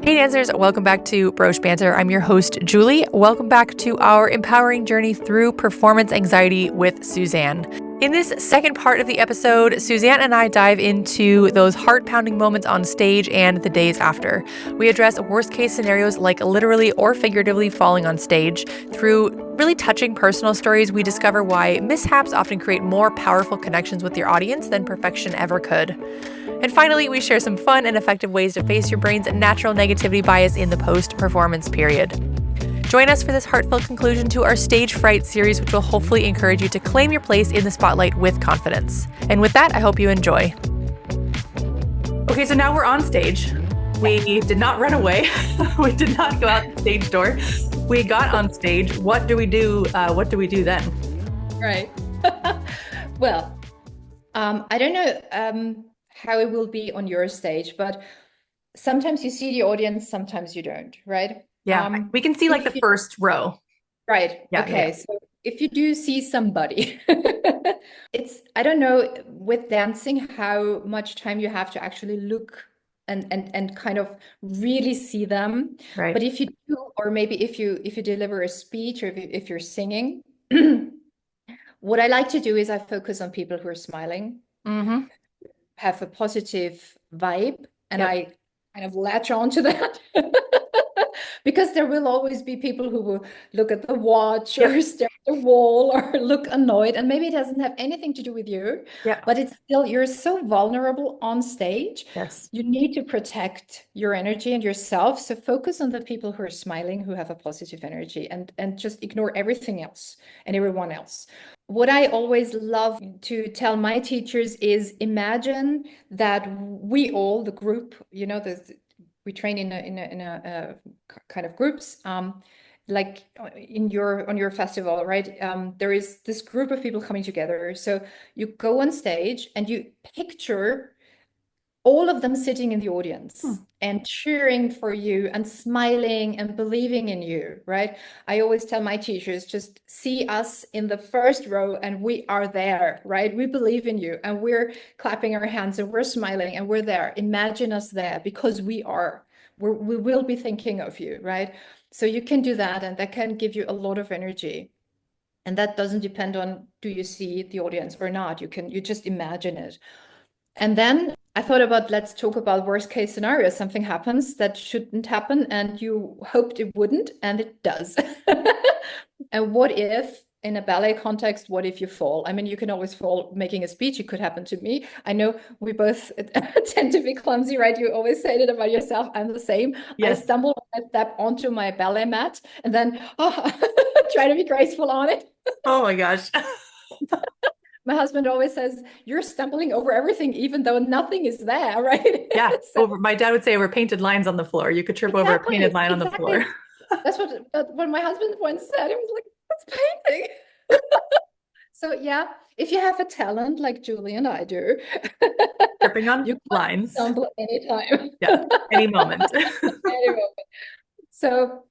Hey dancers, welcome back to Broche Banter. I'm your host, Julie. Welcome back to our empowering journey through performance anxiety with Suzanne. In this second part of the episode, Suzanne and I dive into those heart-pounding moments on stage and the days after. We address worst-case scenarios like literally or figuratively falling on stage. Through really touching personal stories, we discover why mishaps often create more powerful connections with your audience than perfection ever could. And finally, we share some fun and effective ways to face your brain's natural negativity bias in the post-performance period. Join us for this heartfelt conclusion to our Stage Fright series, which will hopefully encourage you to claim your place in the spotlight with confidence. And with that, I hope you enjoy. Okay, so now we're on stage. We did not run away. We did not go out the stage door. We got on stage. What do we do? What do we do then? Right. Well, I don't know how it will be on your stage, but sometimes you see the audience, sometimes you don't, right? Yeah, we can see like the first row. Right. Yeah, okay. yeah. So if you do see somebody, I don't know with dancing how much time you have to actually look and kind of really see them. Right. But if you do, or maybe if you deliver a speech or if you're singing, what I like to do is I focus on people who are smiling, have a positive vibe, and I kind of latch on to that. Because there will always be people who will look at the watch or stare at the wall or look annoyed, and maybe it doesn't have anything to do with you, but it's still, you're so vulnerable on stage. Yes. You need to protect your energy and yourself. So focus on the people who are smiling, who have a positive energy, and just ignore everything else and everyone else. What I always love to tell my teachers is imagine that we all, the group, you know, we train in a kind of groups, like on your festival, right? There is this group of people coming together. So you go on stage and you picture all of them sitting in the audience and cheering for you and smiling and believing in you, right? I always tell my teachers, just see us in the first row and we are there, right? We believe in you and we're clapping our hands and we're smiling and we're there. Imagine us there because we are. We will be thinking of you, right? So you can do that, and that can give you a lot of energy. And that doesn't depend on do you see the audience or not. You just imagine it. And then I thought about, let's talk about worst case scenario. Something happens that shouldn't happen and you hoped it wouldn't, and it does. And what if, in a ballet context, what if you fall? I mean, you can always fall making a speech. It could happen to me. I know we both tend to be clumsy, right? You always say it about yourself. I'm the same. Yes. I stumble when I step onto my ballet mat and then try to be graceful on it. Oh my gosh. My husband always says, you're stumbling over everything, even though nothing is there, right? Yeah. So, My dad would say over painted lines on the floor. You could trip over a painted line on the floor. That's what my husband once said. He was like, that's painting. So yeah, if you have a talent like Julie and I do, Tripping on you can lines. stumble anytime. Yeah, any moment. Any moment. So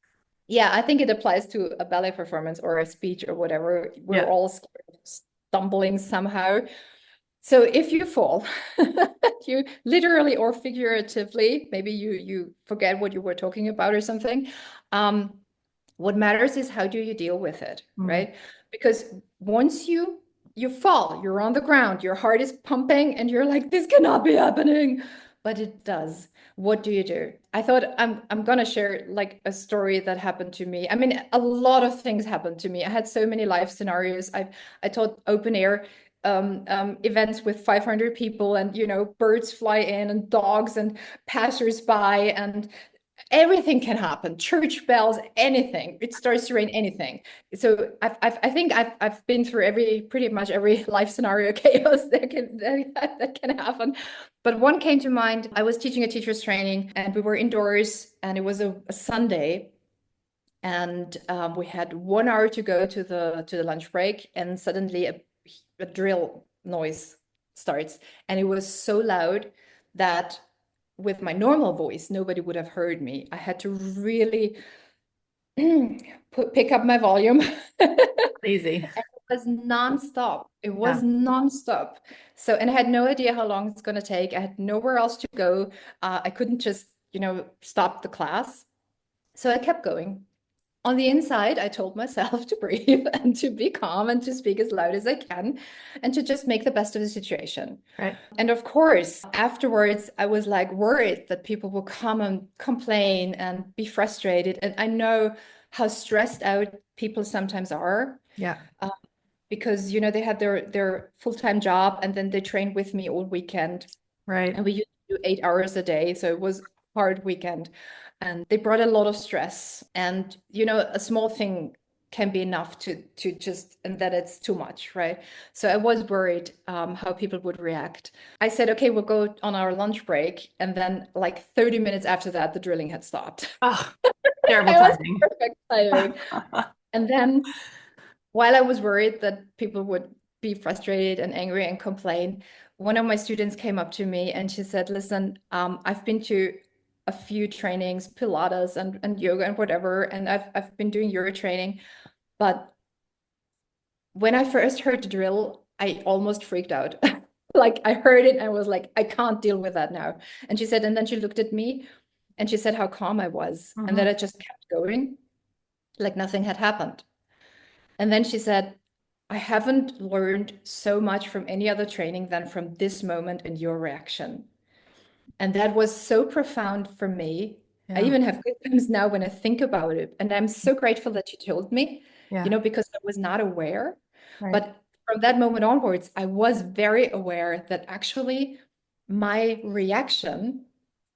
yeah, I think it applies to a ballet performance or a speech or whatever. We're all stumbling somehow. So if you fall, you literally or figuratively, maybe you forget what you were talking about or something. What matters is how do you deal with it, right? Because once you fall, you're on the ground, your heart is pumping, and you're like, this cannot be happening, but it does. What do you do? I thought I'm gonna share like a story that happened to me. I mean, a lot of things happened to me. I had so many life scenarios. I taught open air events with 500 people, and you know, birds fly in and dogs and passersby and everything can happen. Church bells, anything. It starts to rain, anything. So I think I've been through pretty much every life scenario chaos that can happen. But one came to mind. I was teaching a teacher's training, and we were indoors, and it was a Sunday, and we had 1 hour to go to the lunch break, and suddenly a drill noise starts, and it was so loud that with my normal voice, nobody would have heard me. I had to really pick up my volume. Easy. It was nonstop. It was nonstop. So, and I had no idea how long it's going to take. I had nowhere else to go. I couldn't just stop the class. So I kept going. On the inside, I told myself to breathe and to be calm and to speak as loud as I can and to just make the best of the situation. Right. And of course, afterwards, I was like worried that people will come and complain and be frustrated. And I know how stressed out people sometimes are, Yeah. because, they had their full-time job and then they trained with me all weekend. Right. And we used to do 8 hours a day. So it was a hard weekend. And they brought a lot of stress. And, a small thing can be enough to just, and that it's too much, right? So I was worried how people would react. I said, okay, we'll go on our lunch break. And then like 30 minutes after that, the drilling had stopped. Oh, terrible It was timing. perfect timing. And then while I was worried that people would be frustrated and angry and complain, one of my students came up to me and she said, listen, I've been to a few trainings, Pilates and yoga and whatever, and I've been doing yoga training. But when I first heard the drill, I almost freaked out. Like I heard it and I was like, I can't deal with that now. And she said, and then she looked at me and she said how calm I was and that I just kept going like nothing had happened. And then she said, I haven't learned so much from any other training than from this moment and your reaction. And that was so profound for me. I Yeah. even have goosebumps now when I think about it. And I'm so grateful that you told me, Yeah. because I was not aware. Right. But from that moment onwards, I was very aware that actually my reaction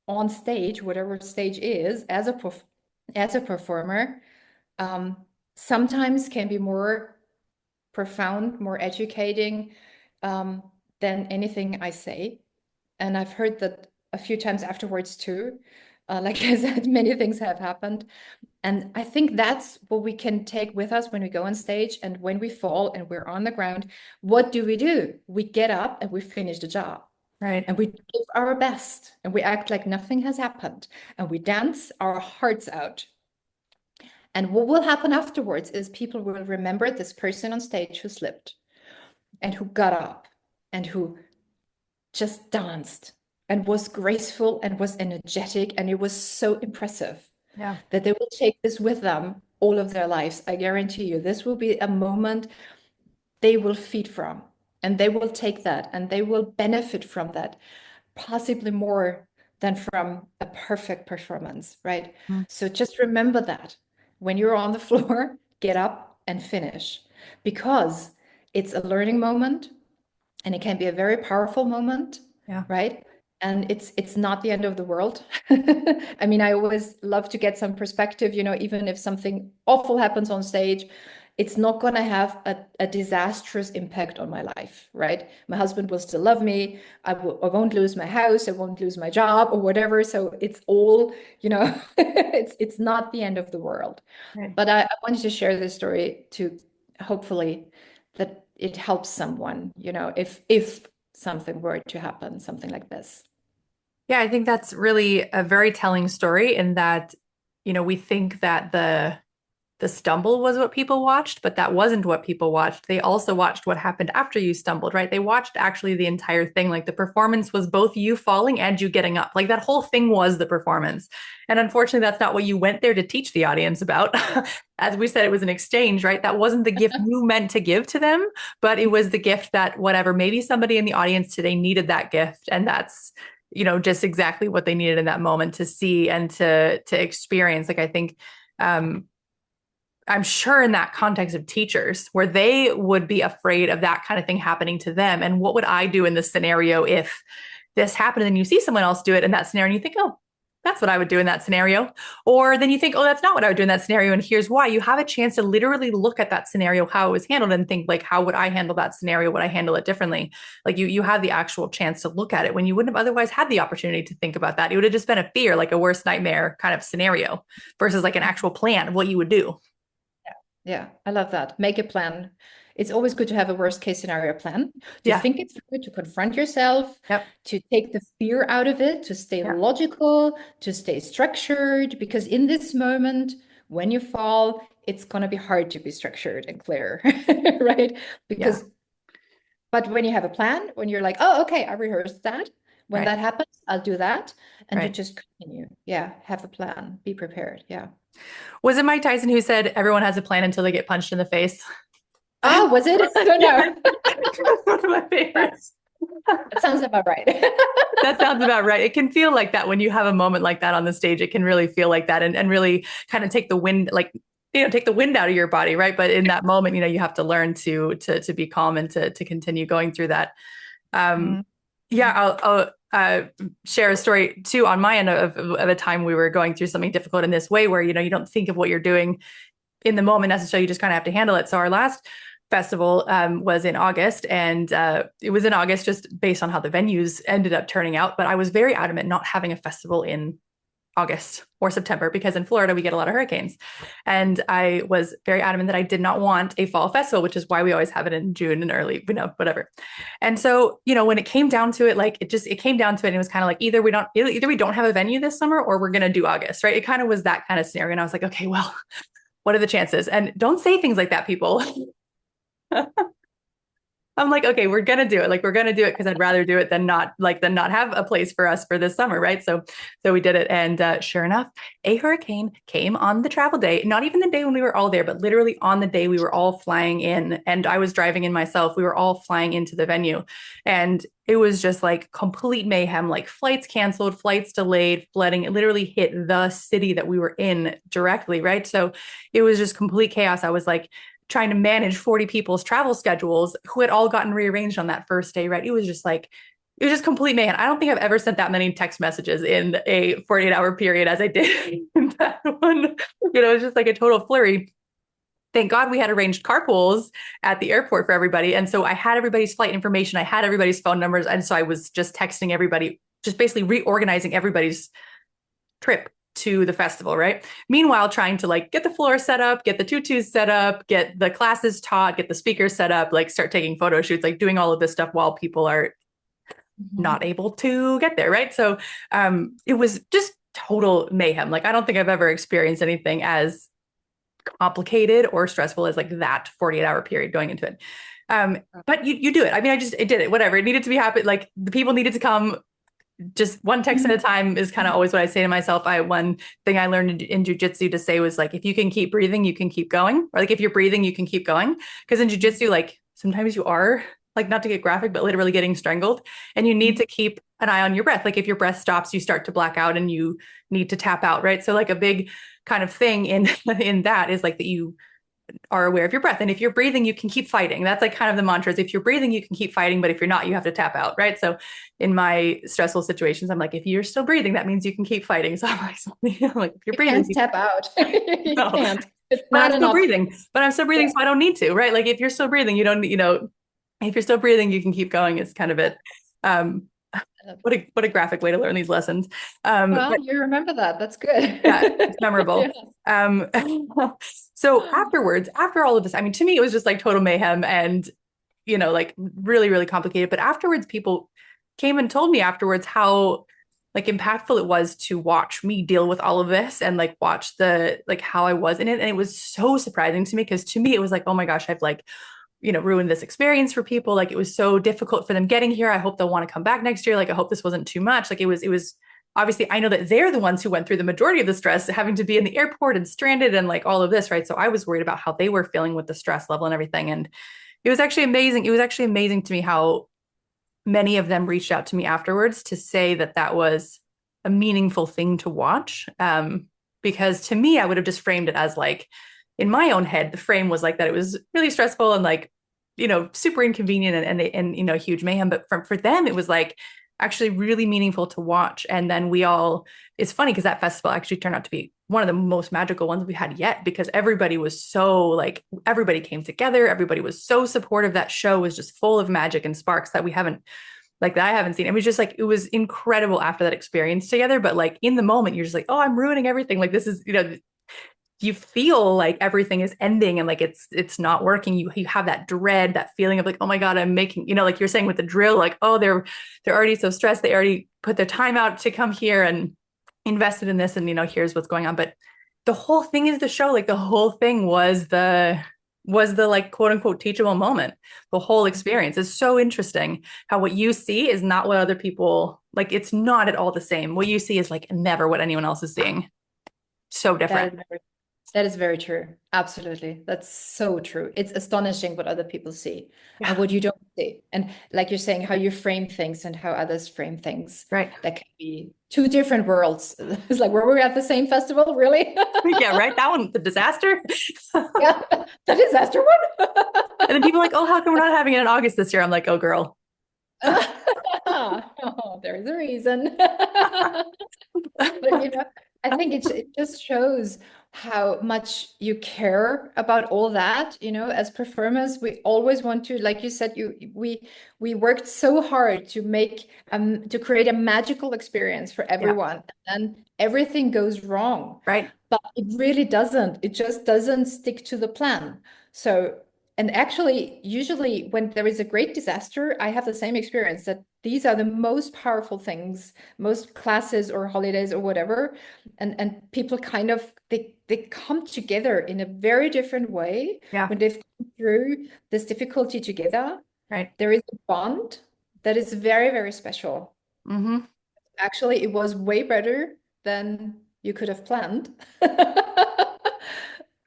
on stage, whatever stage is, as a performer, um, sometimes can be more profound, more educating um, than anything I say. And I've heard that a few times afterwards too. Like I said, many things have happened. And I think that's what we can take with us when we go on stage and when we fall and we're on the ground. What do? We get up and we finish the job. Right. And we give our best and we act like nothing has happened and we dance our hearts out. And what will happen afterwards is people will remember this person on stage who slipped and who got up and who just danced and was graceful and was energetic. And it was so impressive Yeah. that they will take this with them all of their lives. I guarantee you, this will be a moment they will feed from and they will take that and they will benefit from that, possibly more than from a perfect performance, right? Mm. So just remember that when you're on the floor, get up and finish because it's a learning moment and it can be a very powerful moment, Yeah. right? And it's not the end of the world. I mean, I always love to get some perspective, even if something awful happens on stage, it's not going to have a disastrous impact on my life, right? My husband will still love me. I won't lose my house. I won't lose my job or whatever. So it's all, it's not the end of the world. Right. But I wanted to share this story to hopefully that it helps someone, if something were to happen, something like this. Yeah, I think that's really a very telling story in that, we think that the stumble was what people watched, but that wasn't what people watched. They also watched what happened after you stumbled, right? They watched actually the entire thing. Like the performance was both you falling and you getting up. Like that whole thing was the performance. And unfortunately, that's not what you went there to teach the audience about. As we said, it was an exchange, right? That wasn't the gift you meant to give to them, but it was the gift that whatever, maybe somebody in the audience today needed that gift. And that's, just exactly what they needed in that moment to see and to experience. Like I think, I'm sure in that context of teachers where they would be afraid of that kind of thing happening to them. And what would I do in this scenario if this happened and you see someone else do it in that scenario and you think, oh, that's what I would do in that scenario. Or then you think, oh, that's not what I would do in that scenario. And here's why. You have a chance to literally look at that scenario, how it was handled and think like, how would I handle that scenario? Would I handle it differently? Like you have the actual chance to look at it when you wouldn't have otherwise had the opportunity to think about that. It would have just been a fear, like a worst nightmare kind of scenario versus like an actual plan of what you would do. Yeah, I love that. Make a plan. It's always good to have a worst case scenario plan, to Yeah. think it through, to confront yourself, Yep. to take the fear out of it, to stay Yeah. logical, to stay structured, because in this moment, when you fall, it's going to be hard to be structured and clear, right? Yeah. Because, but when you have a plan, when you're like, oh, okay, I rehearsed that, When that happens, I'll do that. And you Right. just continue. Yeah. Have a plan. Be prepared. Yeah. Was it Mike Tyson who said everyone has a plan until they get punched in the face? Oh, was it? I don't Yeah, know. one of my favorites. That sounds about right. That sounds about right. It can feel like that when you have a moment like that on the stage. It can really feel like that and really kind of take the wind, like, take the wind out of your body, right? But in that moment, you have to learn to be calm and to continue going through that. Mm. Yeah, I'll share a story too on my end of a time we were going through something difficult in this way where, you don't think of what you're doing in the moment necessarily. You just kind of have to handle it. So our last festival was in August, and it was in August just based on how the venues ended up turning out. But I was very adamant not having a festival in August or September because in Florida we get a lot of hurricanes. And I was very adamant that I did not want a fall festival, which is why we always have it in June and early, whatever. And so, when it came down to it, like it came down to it and it was kind of like either we don't have a venue this summer or we're going to do August, right? It kind of was that kind of scenario. And I was like, okay, well, what are the chances? And don't say things like that, people. I'm like, okay, we're gonna do it. Like, we're gonna do it because I'd rather do it than not have a place for us for this summer, right? So we did it, and sure enough, a hurricane came on the travel day. Not even the day when we were all there, but literally on the day we were all flying in, and I was driving in myself. We were all flying into the venue, and it was just like complete mayhem. Like flights canceled, flights delayed, flooding. It literally hit the city that we were in directly, right? So it was just complete chaos. I was like trying to manage 40 people's travel schedules who had all gotten rearranged on that first day, right? It was just complete mayhem. I don't think I've ever sent that many text messages in a 48-hour period as I did in that one. It was just like a total flurry. Thank God we had arranged carpools at the airport for everybody. And so I had everybody's flight information. I had everybody's phone numbers. And so I was just texting everybody, just basically reorganizing everybody's trip to the festival, right? Meanwhile, trying to like get the floor set up, get the tutus set up, get the classes taught, get the speakers set up, like start taking photo shoots, like doing all of this stuff while people are not able to get there, right? So it was just total mayhem. Like I don't think I've ever experienced anything as complicated or stressful as like that 48-hour period going into it. But you do it. I mean, I did it, whatever. It needed to be happen. Like the people needed to come. Just one text at a time is kind of always what I say to myself. One thing I learned in jujitsu to say was like, if you can keep breathing, you can keep going. Or like, if you're breathing, you can keep going. Because in jujitsu, like sometimes you are like, not to get graphic, but literally getting strangled, and you need to keep an eye on your breath. Like if your breath stops, you start to black out and you need to tap out, right? So like a big kind of thing in that is like that you are aware of your breath. And if you're breathing, you can keep fighting. That's like kind of the mantra is if you're breathing, you can keep fighting. But if you're not, you have to tap out, right? So in my stressful situations, I'm like, if you're still breathing, that means you can keep fighting. So I'm like, if you're breathing, you can't tap out. You no. can't. It's But not I'm still breathing. But I'm still breathing, so I don't need to, right? Like if you're still breathing, you don't, if you're still breathing, you can keep going. It's kind of it. What a graphic way to learn these lessons. Well, you remember that. That's good. Yeah, it's memorable. Yeah. So afterwards, after all of this, I mean, to me, it was just like total mayhem and, like really, really complicated. But afterwards, people came and told me afterwards how like impactful it was to watch me deal with all of this and like watch like how I was in it. And it was so surprising to me because to me, it was like, oh my gosh, I've like, ruined this experience for people. Like it was so difficult for them getting here. I hope they'll want to come back next year. Like I hope this wasn't too much. Like it was obviously I know that they're the ones who went through the majority of the stress, having to be in the airport and stranded and like all of this, right? So I was worried about how they were feeling with the stress level and everything. And it was actually amazing. It was actually amazing to me how many of them reached out to me afterwards to say that that was a meaningful thing to watch. Because to me, I would have just framed it as like, in my own head, the frame was like that it was really stressful and like, super inconvenient and huge mayhem. But for them, it was like actually really meaningful to watch. And then it's funny because that festival actually turned out to be one of the most magical ones we had yet, because everybody was so like, everybody came together. Everybody was so supportive. That show was just full of magic and sparks that I haven't seen. It was just like, it was incredible after that experience together. But like in the moment, you're just like, oh, I'm ruining everything. Like this is, you feel like everything is ending and like it's not working. You have that dread, that feeling of like, oh my God, I'm making, like you're saying with the drill, like, oh, they're already so stressed. They already put their time out to come here and invested in this. And, here's what's going on. But the whole thing is the show. Like the whole thing was the like, quote unquote, teachable moment. The whole experience is so interesting how what you see is not what other people Like it's not at all the same. What you see is like never what anyone else is seeing. So different. That is very true. Absolutely. That's so true. It's astonishing what other people see and Yeah. what you don't see. And like you're saying, how you frame things and how others frame things. Right. That can be two different worlds. It's like, were we at the same festival? Really? Yeah, right. That one, the disaster. Yeah, the disaster one. And then people are like, oh, how come we're not having it in August this year? I'm like, oh, girl. Oh, there's a reason. But I think it just shows how much you care about all that. As performers, we always want to, like you said, we worked so hard to create a magical experience for Yeah. everyone, and then everything goes wrong. Right. But it really doesn't. It just doesn't stick to the plan. So, and actually, usually when there is a great disaster, I have the same experience that these are the most powerful things, most classes or holidays or whatever, and people kind of they come together in a very different way Yeah. when they've gone through this difficulty together. Right. There is a bond that is very, very special. Mm-hmm. Actually, it was way better than you could have planned.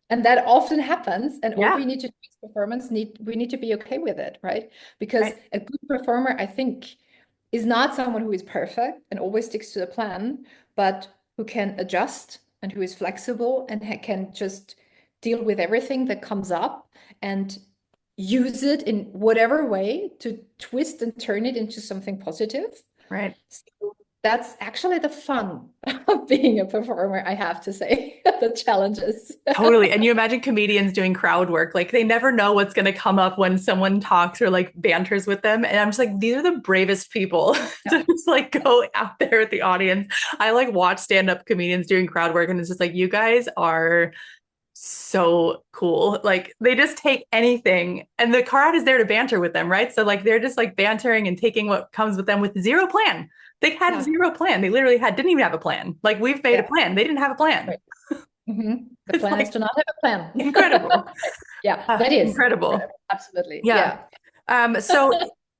And that often happens. And all Yeah. we need to do as performance, we need to be okay with it, right? Because Right. a good performer, I think, is not someone who is perfect and always sticks to the plan, but who can adjust and who is flexible and can just deal with everything that comes up and use it in whatever way to twist and turn it into something positive. Right. So that's actually the fun of being a performer, I have to say, the challenges. Totally. And you imagine comedians doing crowd work, like they never know what's going to come up when someone talks or like banters with them. And I'm just like, these are the bravest people to just like go out there with the audience. I like watch stand-up comedians doing crowd work and it's just like, you guys are so cool. Like they just take anything and the crowd is there to banter with them, right? So like they're just like bantering and taking what comes with them with zero plan. They had zero plan. They literally didn't even have a plan. Like we've made a plan. They didn't have a plan. Right. Mm-hmm. The It's plan like is to not have a plan. incredible. Yeah, that is Incredible. absolutely. Yeah. So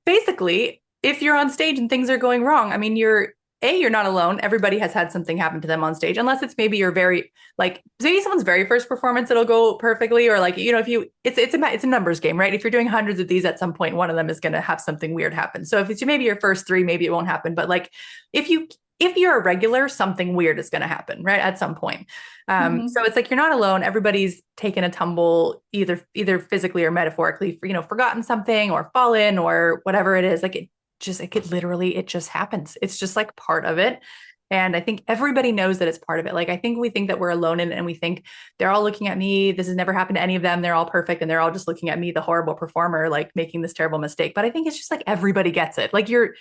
basically, if you're on stage and things are going wrong, I mean, you're not alone. Everybody has had something happen to them on stage, unless it's maybe your very maybe someone's very first performance, it'll go perfectly, or like if you it's a numbers game, right? If you're doing hundreds of these, at some point, one of them is going to have something weird happen. So if it's maybe your first three, maybe it won't happen. But like if you're a regular, something weird is going to happen, right? At some point. So it's like you're not alone. Everybody's taken a tumble, either physically or metaphorically, forgotten something or fallen or whatever it is. Like it just happens. It's just like part of it. And I think everybody knows that it's part of it. Like I think we think that we're alone in it and we think they're all looking at me. This has never happened to any of them. They're all perfect and they're all just looking at me, the horrible performer, like making this terrible mistake. But I think it's just like everybody gets it. Like you're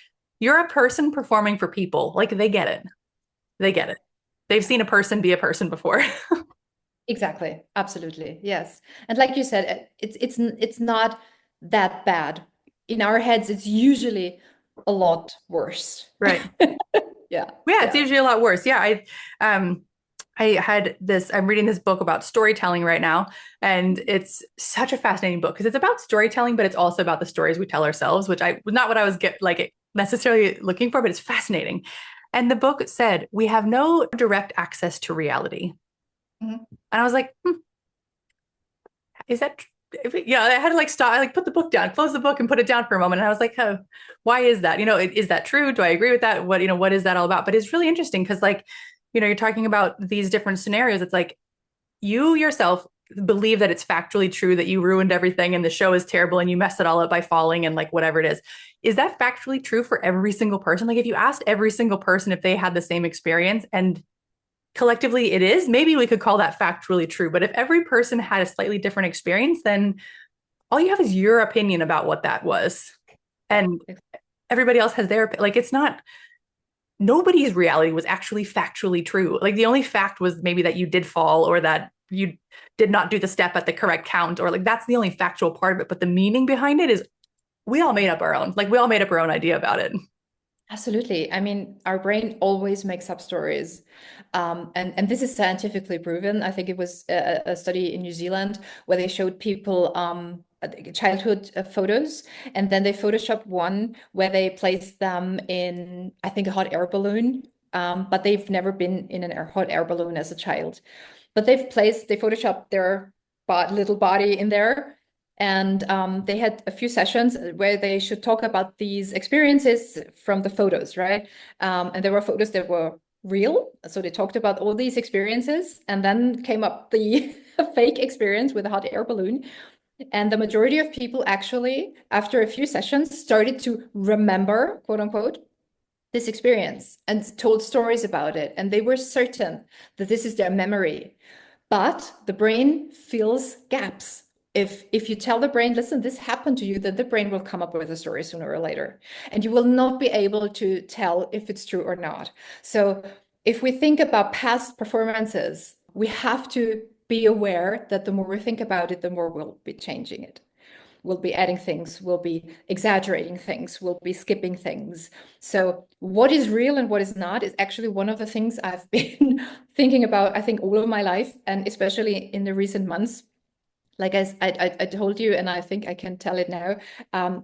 a person performing for people. Like they get it. They get it. They've seen a person be a person before. Exactly. Absolutely. Yes. And like you said, it's not that bad. In our heads, it's usually a lot worse. Right. Yeah. Yeah, it's usually a lot worse. Yeah, I'm reading this book about storytelling right now, and it's such a fascinating book because it's about storytelling, but it's also about the stories we tell ourselves, which I was not what I was necessarily looking for, but it's fascinating. And the book said we have no direct access to reality. Mm-hmm. And I was like, is that yeah, I had to stop. I put the book down, close the book and put it down for a moment. And I was like, oh, why is that? Is that true? Do I agree with that? What is that all about? But it's really interesting because you're talking about these different scenarios. It's like you yourself believe that it's factually true that you ruined everything and the show is terrible and you messed it all up by falling and whatever it is. Is that factually true for every single person? If you asked every single person if they had the same experience and collectively it is, maybe we could call that factually true. But if every person had a slightly different experience, then all you have is your opinion about what that was. And everybody else has their, it's not, nobody's reality was actually factually true. The only fact was maybe that you did fall or that you did not do the step at the correct count, or that's the only factual part of it. But the meaning behind it is we all made up our own, we all made up our own idea about it. Absolutely. I mean, our brain always makes up stories. And this is scientifically proven. I think it was a study in New Zealand where they showed people childhood photos, and then they photoshopped one where they placed them in, I think, a hot air balloon. But they've never been in an hot air balloon as a child. But they photoshopped their little body in there. And they had a few sessions where they should talk about these experiences from the photos, right? And there were photos that were real. So they talked about all these experiences, and then came up the fake experience with a hot air balloon. And the majority of people actually, after a few sessions, started to remember, quote unquote, this experience and told stories about it. And they were certain that this is their memory. But the brain fills gaps. If you tell the brain, listen, this happened to you, then the brain will come up with a story sooner or later. And you will not be able to tell if it's true or not. So if we think about past performances, we have to be aware that the more we think about it, the more we'll be changing it. We'll be adding things, we'll be exaggerating things, we'll be skipping things. So what is real and what is not is actually one of the things I've been thinking about, I think, all of my life, and especially in the recent months. Like I told you, and I think I can tell it now,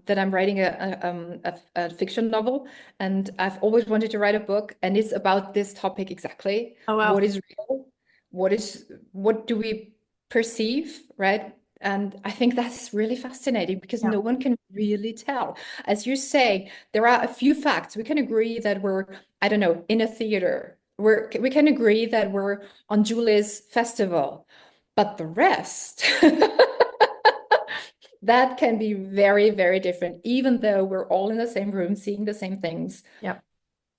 that I'm writing a fiction novel, and I've always wanted to write a book, and it's about this topic exactly. Oh, What wow. is real? What do we perceive, right? And I think that's really fascinating because Yeah. no one can really tell. As you say, there are a few facts. We can agree that we're, I don't know, in a theater. We can agree that we're on Julie's festival, but the rest, that can be very, very different. Even though we're all in the same room seeing the same things, Yeah.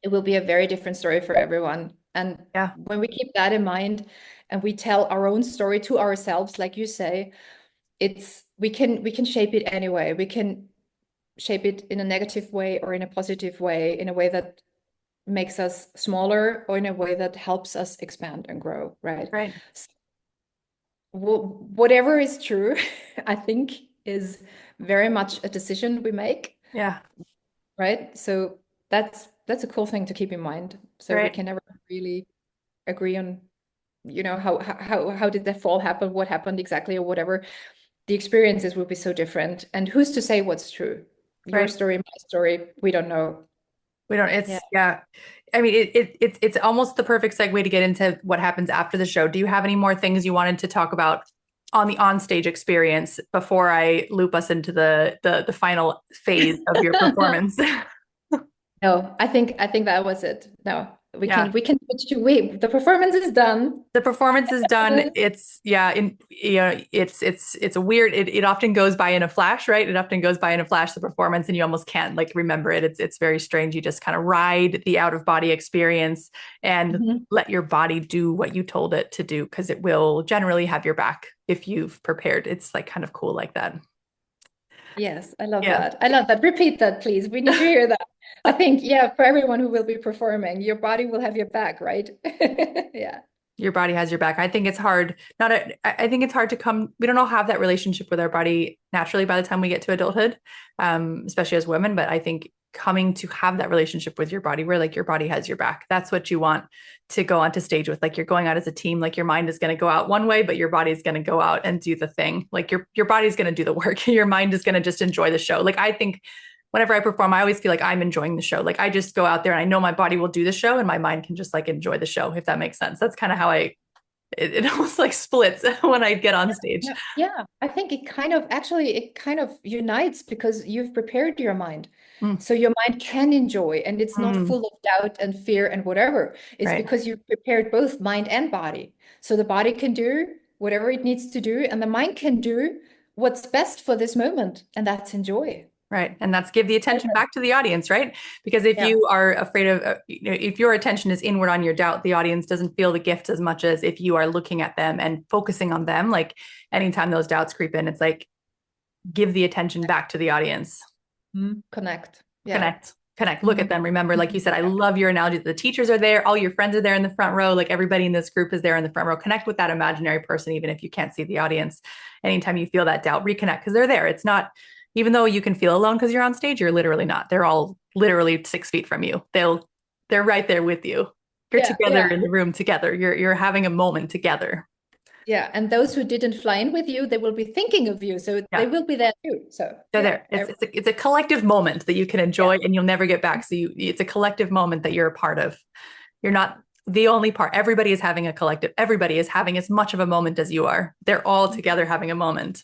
it will be a very different story for everyone. And Yeah. when we keep that in mind and we tell our own story to ourselves, like you say, it's we can shape it anyway. We can shape it in a negative way or in a positive way, in a way that makes us smaller or in a way that helps us expand and grow, right? Right. Whatever is true, I think, is very much a decision we make, Yeah. right? So that's a cool thing to keep in mind. So we Right. can never really agree on, how did that fall happen, what happened exactly, or whatever. The experiences will be so different. And who's to say what's true? Your Right. story, my story, we don't know. We don't, Yeah. yeah. I mean, it's almost the perfect segue to get into what happens after the show. Do you have any more things you wanted to talk about on the onstage experience before I loop us into the final phase of your performance? No, I think that was it. No, we Yeah. can we can switch to wait. The performance is done. The performance is done. It's yeah, it's a weird, it often goes by in a flash, right? It often goes by in a flash, the performance, and you almost can't like remember it. It's very strange. You just kind of ride the out of body experience and Mhm. let your body do what you told it to do, because it will generally have your back if you've prepared. It's like kind of cool like that. Yes, I love Yeah. that. I love that. Repeat that, please. We need to hear that. I think, yeah, for everyone who will be performing, your body will have your back, right? Yeah. Your body has your back. I think it's hard. I think it's hard to come. We don't all have that relationship with our body naturally by the time we get to adulthood, especially as women. But I think coming to have that relationship with your body, where like your body has your back, that's what you want to go onto stage with. Like you're going out as a team. Like your mind is going to go out one way, but your body is going to go out and do the thing. Like your body's going to do the work. Your mind is going to just enjoy the show. Like I think whenever I perform, I always feel like I'm enjoying the show. Like I just go out there and I know my body will do the show and my mind can just like enjoy the show, if that makes sense. That's kind of how it almost like splits when I get on stage. Yeah. Yeah. I think it kind of unites because you've prepared your mind. Mm, So your mind can enjoy, and it's not mm, full of doubt and fear and whatever. It's right, because you've prepared both mind and body. So the body can do whatever it needs to do, and the mind can do what's best for this moment, and that's enjoy. right. And that's give the attention back to the audience, right? Because if Yeah. you are afraid of, if your attention is inward on your doubt, the audience doesn't feel the gift as much as if you are looking at them and focusing on them. Like anytime those doubts creep in, it's like give the attention back to the audience. Connect. Yeah. Connect, look at Mhm. them. Remember, like you said, I love your analogy that the teachers are there, all your friends are there in the front row, like everybody in this group is there in the front row. Connect with that imaginary person, even if you can't see the audience. Anytime you feel that doubt, reconnect because they're there. It's not, even though you can feel alone because you're on stage, you're literally not. They're all literally 6 feet from you. They're right there with you. You're Yeah, together yeah. in the room together. You're having a moment together. Yeah, and those who didn't fly in with you, they will be thinking of you, so they Yeah. will be there too. So They're yeah, there. It's a collective moment that you can yeah, enjoy and you'll never get back. So it's a collective moment that you're a part of. You're not the only part. Everybody is having a collective. Everybody is having as much of a moment as you are. They're all together having a moment.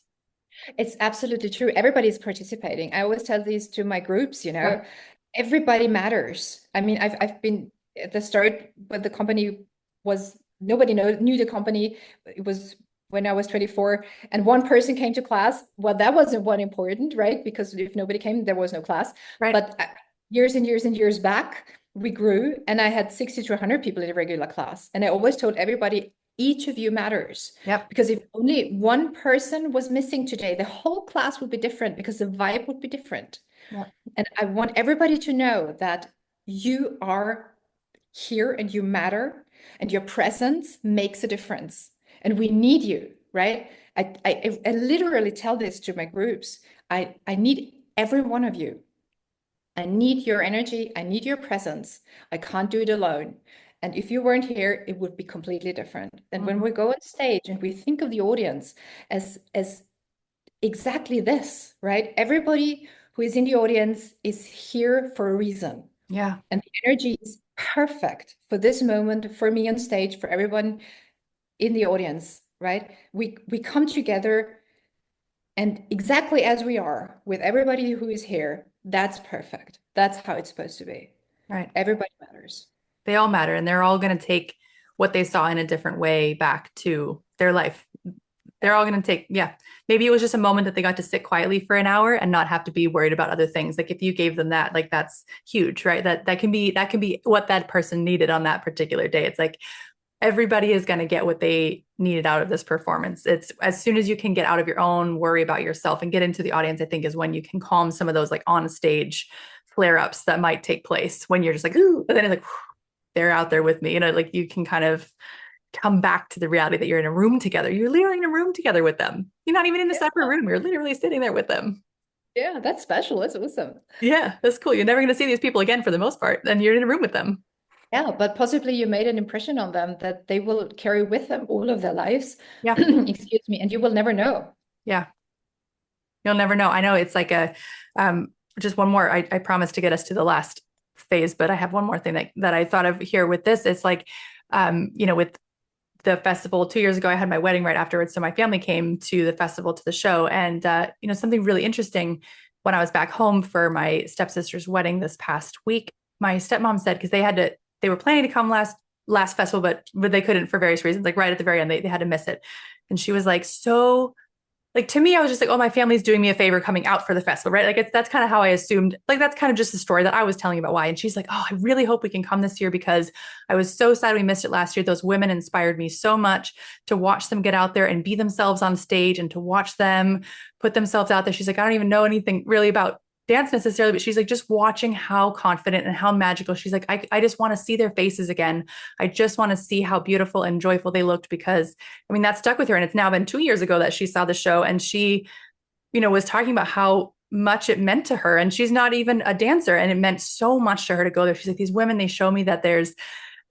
it's absolutely true. Everybody's participating. I always tell these to my groups, Yeah. everybody matters. I mean, I've been at the start when the company was nobody knew the company. It was when I was 24, and one person came to class. Well, that wasn't one important, right? Because if nobody came, there was no class. Right. But years and years and years back, we grew, and I had 60 to 100 people in a regular class. And I always told everybody, each of you matters. Yep. Because if only one person was missing today, the whole class would be different because the vibe would be different. Yep. And I want everybody to know that you are here and you matter, and your presence makes a difference. And we need you, right? I literally tell this to my groups. I need every one of you. I need your energy. I need your presence. I can't do it alone. And if you weren't here, it would be completely different. And when Mhm. we go on stage and we think of the audience as exactly this, right? Everybody who is in the audience is here for a reason. Yeah. And the energy is perfect for this moment, for me on stage, for everyone in the audience, right? We come together and exactly as we are with everybody who is here, that's perfect. That's how it's supposed to be. Right. Everybody matters. They all matter and they're all going to take what they saw in a different way back to their life. They're all going to take, yeah. Maybe it was just a moment that they got to sit quietly for an hour and not have to be worried about other things. Like if you gave them that, like that's huge, right? That can be what that person needed on that particular day. It's like everybody is going to get what they needed out of this performance. It's as soon as you can get out of your own worry about yourself and get into the audience, I think is when you can calm some of those like on stage flare ups that might take place when you're just like, ooh, and then it's like, they're out there with me, like you can kind of come back to the reality that you're in a room together. You're literally in a room together with them. You're not even in a Yeah, separate room. You're literally sitting there with them. yeah, that's special. That's awesome. Yeah, that's cool. You're never going to see these people again for the most part. And you're in a room with them. Yeah, but possibly you made an impression on them that they will carry with them all of their lives. Yeah. Excuse me, and you will never know. Yeah. You'll never know. I know it's like just one more. I promised to get us to the last phase, but I have one more thing that I thought of here with this. It's like, with the festival 2 years ago, I had my wedding right afterwards. So my family came to the festival, to the show. And, something really interesting when I was back home for my stepsister's wedding this past week, my stepmom said, because they were planning to come last festival, but they couldn't for various reasons, like right at the very end, they had to miss it. And she was like, so like to me, I was just like, oh, my family's doing me a favor coming out for the festival, right? Like that's kind of how I assumed, like that's kind of just the story that I was telling about why. And she's like, oh, I really hope we can come this year because I was so sad we missed it last year. Those women inspired me so much to watch them get out there and be themselves on stage and to watch them put themselves out there. She's like, I don't even know anything really about dance necessarily, but she's like, just watching how confident and how magical. She's like, I just want to see their faces again. I just want to see how beautiful and joyful they looked because I mean, that stuck with her. And it's now been 2 years ago that she saw the show and she, was talking about how much it meant to her. And she's not even a dancer. And it meant so much to her to go there. She's like, these women, they show me that there's,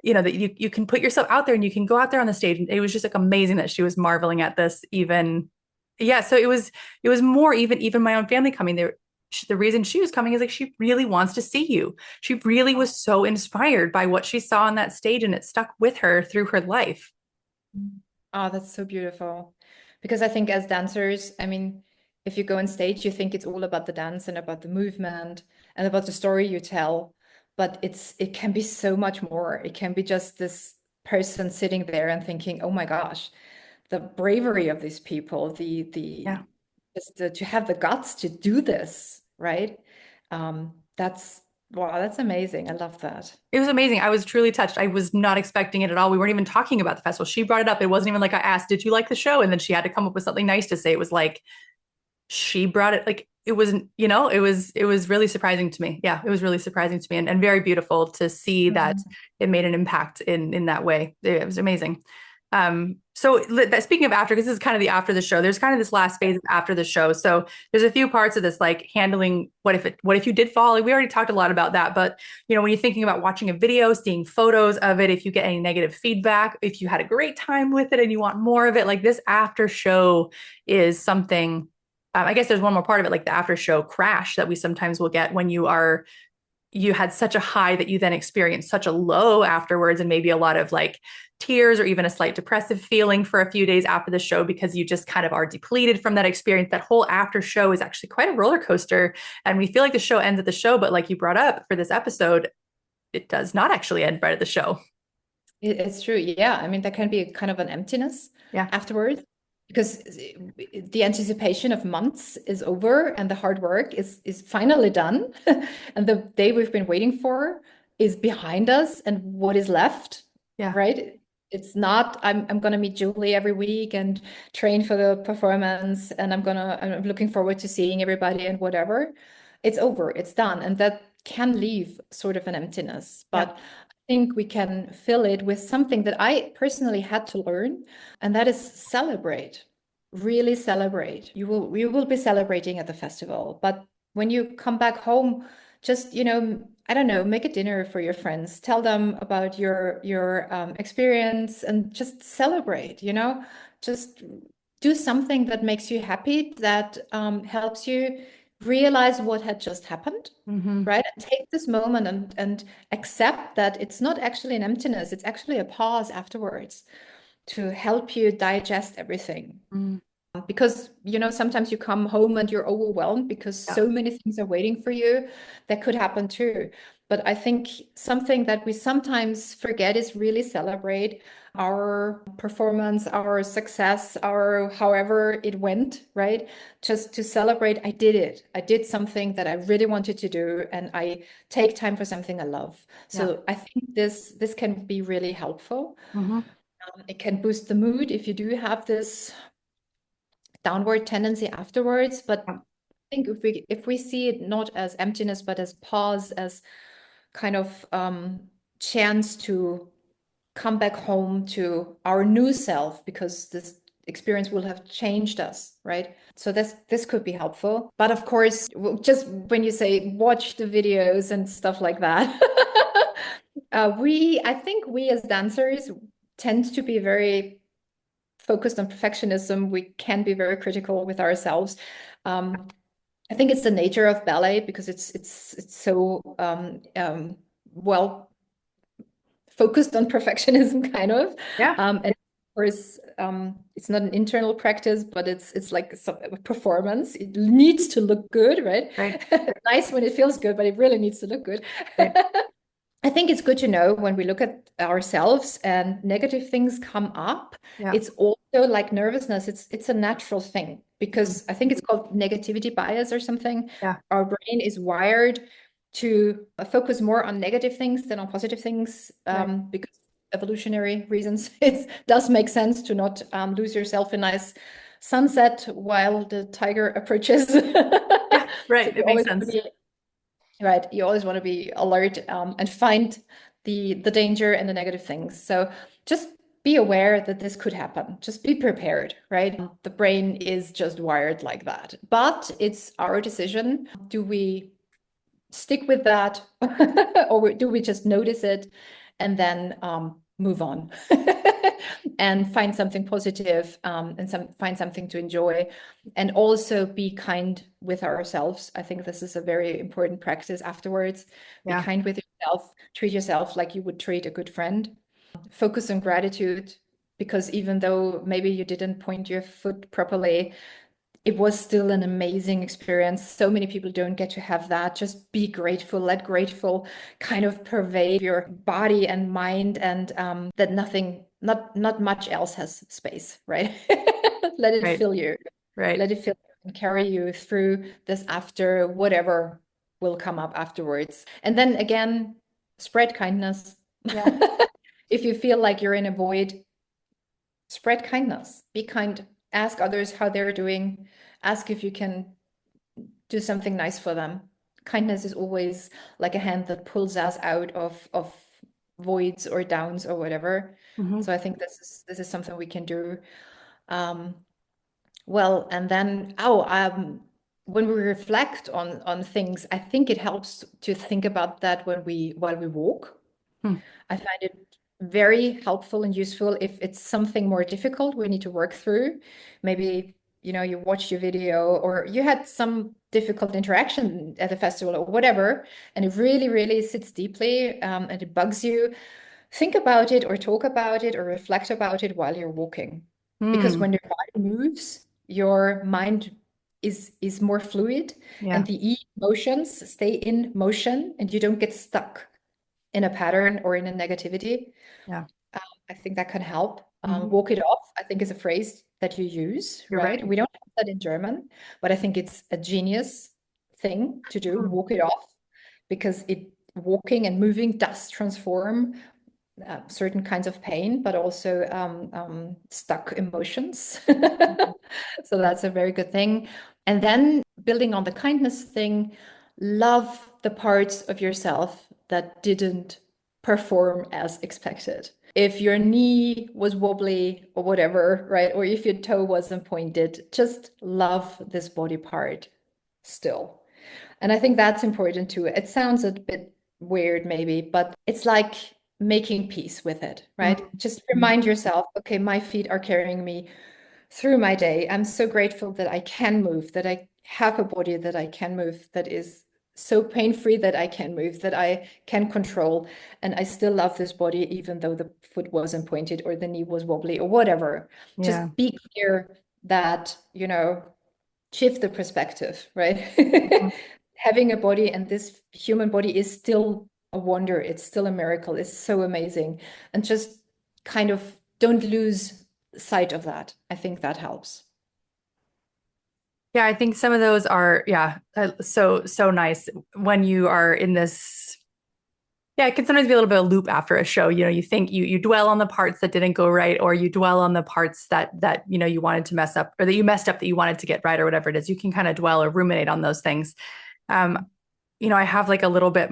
that you can put yourself out there and you can go out there on the stage. And it was just like amazing that she was marveling at this even. Yeah. So it was more even my own family coming there. The reason she was coming is like, she really wants to see you. She really was so inspired by what she saw on that stage and it stuck with her through her life. Oh, that's so beautiful. Because I think as dancers, I mean, if you go on stage, you think it's all about the dance and about the movement and about the story you tell. But it can be so much more. It can be just this person sitting there and thinking, oh my gosh, the bravery of these people, Yeah. to have the guts to do this, right? That's wow, that's amazing. I love that. It was amazing. I was truly touched. I was not expecting it at all. We weren't even talking about the festival. She brought it up. It wasn't even like I asked, did you like the show? And then she had to come up with something nice to say. It was like she brought it like it wasn't, it was really surprising to me. Yeah, it was really surprising to me and very beautiful to see that Mhm. it made an impact in that way. It was amazing. Speaking of after, because this is kind of the after the show, there's kind of this last phase of after the show. So there's a few parts of this, like handling what if you did fall? Like, we already talked a lot about that, but when you're thinking about watching a video, seeing photos of it, if you get any negative feedback, if you had a great time with it and you want more of it, like this after show is something. I guess there's one more part of it, like the after show crash that we sometimes will get when you had such a high that you then experienced such a low afterwards, and maybe a lot of like tears or even a slight depressive feeling for a few days after the show because you just kind of are depleted from that experience. That whole after show is actually quite a roller coaster. And we feel like the show ends at the show, but like you brought up for this episode, it does not actually end right at the show. It's true. Yeah. I mean, there can be kind of an emptiness Yeah. afterwards because the anticipation of months is over and the hard work is finally done. And the day we've been waiting for is behind us. And what is left, Yeah. right? It's not, I'm gonna meet Julie every week and train for the performance, and I'm looking forward to seeing everybody and whatever. It's over, it's done. And that can leave sort of an emptiness. Yeah. But think we can fill it with something that I personally had to learn, and that is celebrate. Really celebrate. You will be celebrating at the festival, but when you come back home, just I don't know, make a dinner for your friends. Tell them about your experience and just celebrate. Just do something that makes you happy, that helps you realize what had just happened, Mm-hmm. right? And take this moment and accept that it's not actually an emptiness, it's actually a pause afterwards to help you digest everything. Mm. Because sometimes you come home and you're overwhelmed because Yeah. so many things are waiting for you. That could happen too. But I think something that we sometimes forget is really celebrate our performance, our success, our however it went, right? Just to celebrate, I did it. I did something that I really wanted to do, and I take time for something I love. Yeah. So I think this can be really helpful. Mm-hmm. It can boost the mood if you do have this downward tendency afterwards. But Yeah. I think if we see it not as emptiness, but as pause, as kind of chance to come back home to our new self, because this experience will have changed us, right? So this could be helpful. But of course, just when you say watch the videos and stuff like that, I think we as dancers tend to be very focused on perfectionism. We can be very critical with ourselves. I think it's the nature of ballet, because it's so well focused on perfectionism, kind of. Yeah. And of course, it's not an internal practice, but it's like a performance. It needs to look good, right? Right. Nice when it feels good, but it really needs to look good. Right. I think it's good to know when we look at ourselves and negative things come up. Yeah. It's also like nervousness. It's a natural thing, Mm. because I think it's called negativity bias or something. Yeah. Our brain is wired to focus more on negative things than on positive things, Right. because evolutionary reasons. It does make sense to not lose yourself in nice sunset while the tiger approaches. Yeah. So Right. you It makes always want to sense. be right. You always want to be alert, and find the danger and the negative things. So just be aware that this could happen. Just be prepared, right? The brain is just wired like that. But it's our decision. Do we stick with that, or do we just notice it and then move on and find something positive, and find something to enjoy, and also be kind with ourselves. I think this is a very important practice afterwards. Be Yeah. kind with yourself, treat yourself like you would treat a good friend. Focus on gratitude, because even though maybe you didn't point your foot properly, it was still an amazing experience. So many people don't get to have that. Just be grateful. Let grateful kind of pervade your body and mind, and that not much else has space, right? Let it Right. fill you. Right. Let it fill you and carry you through this, after whatever will come up afterwards. And then again, spread kindness. Yeah. If you feel like you're in a void, spread kindness. Be kind. Ask others how they're doing. Ask if you can do something nice for them. Kindness is always like a hand that pulls us out of voids or downs or whatever. Mm-hmm. So I think this is something we can do. Um, well, and then when we reflect on things, I think it helps to think about that while we walk. Hmm. I find it very helpful and useful if it's something more difficult we need to work through. Maybe, you watched your video or you had some difficult interaction at a festival or whatever, and it really, really sits deeply, and it bugs you. Think about it or talk about it or reflect about it while you're walking. Because Hmm. when your body moves, your mind is more fluid, Yeah. and the emotions stay in motion and you don't get stuck in a pattern or in a negativity. Yeah. I think that can help. Hmm. Walk it off, I think, is a phrase that you use, You're right? right. We don't have that in German, but I think it's a genius thing to do, Hmm. walk it off, because walking and moving does transform certain kinds of pain, but also stuck emotions. So that's a very good thing. And then building on the kindness thing, love the parts of yourself that didn't perform as expected. If your knee was wobbly or whatever, right? Or if your toe wasn't pointed, just love this body part still. And I think that's important too. It sounds a bit weird, maybe, but it's like making peace with it, right? Just Mm-hmm. remind yourself, okay, my feet are carrying me through my day. I'm so grateful that I can move, that I have a body that I can move, that is so pain-free that I can move, that I can control. And I still love this body, even though the foot wasn't pointed or the knee was wobbly or whatever. Yeah. Just be clear that, shift the perspective, right? Mhm. Having a body, and this human body is still a wonder. It's still a miracle. It's so amazing. And just kind of don't lose sight of that. I think that helps. Yeah, I think some of those are, yeah, so nice when you are in this. Yeah, it can sometimes be a little bit of a loop after a show. You think you dwell on the parts that didn't go right, or you dwell on the parts that you wanted to mess up, or that you messed up that you wanted to get right, or whatever it is. You can kind of dwell or ruminate on those things. Um, I have like a little bit